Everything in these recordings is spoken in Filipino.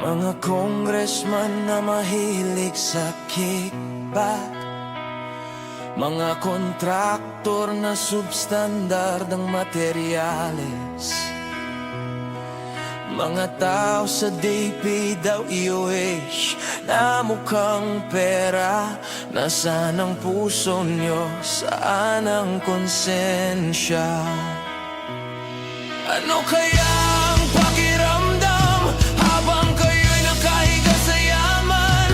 Mga congressman na mahilig sa kickback, mga kontraktor na substandard ang materyales, mga tao sa DP daw IOH na mukhang pera. Nasaan ang puso nyo? Saan ang konsensya? Ano kaya ang pakiramdam habang kayo'y nakahiga sa yaman?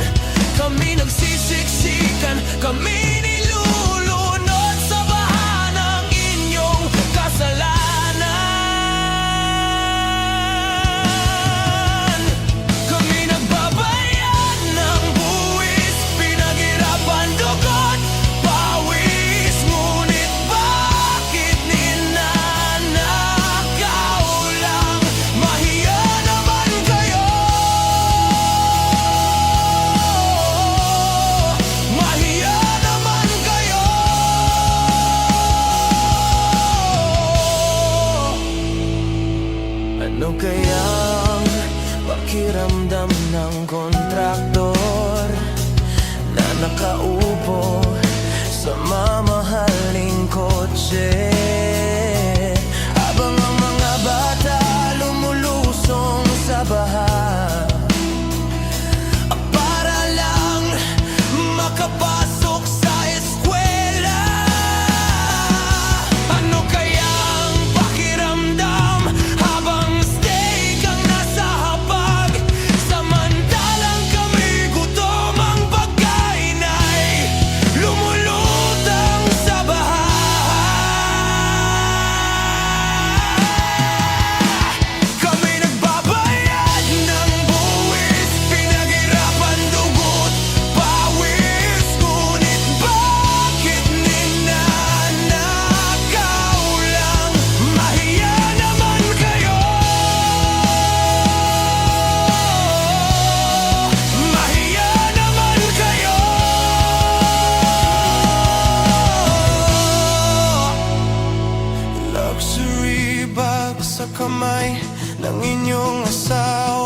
Kami nagsisiksikan, kami nilulunod sa baha ng inyong kasalanan. Kami nagbabayad ng buwis, pinaghirapan, dugot, pawis. Ngunit bakit ninanakaw lang? Mahiya naman kayo! Mahiya naman kayo! Ano kayang pakiramdam ng kontraktor na nakaupo sa mamahaling kotse, habang ang mga bata lumulusong sa baha para lang makapasok sa eskwela? Ano kayang pakiramdam habang steak ang nasa hapag, samantalang kami gutom, ang pagkain ay lumulutang sa baha? Kami nagbabayad ng buwis, pinaghirapan, dugot, pawis. Ngunit bakit ninanakaw lang? Mahiya naman kayo! Mahiya naman kayo! Luxury bag sa kamay ng inyong asawa,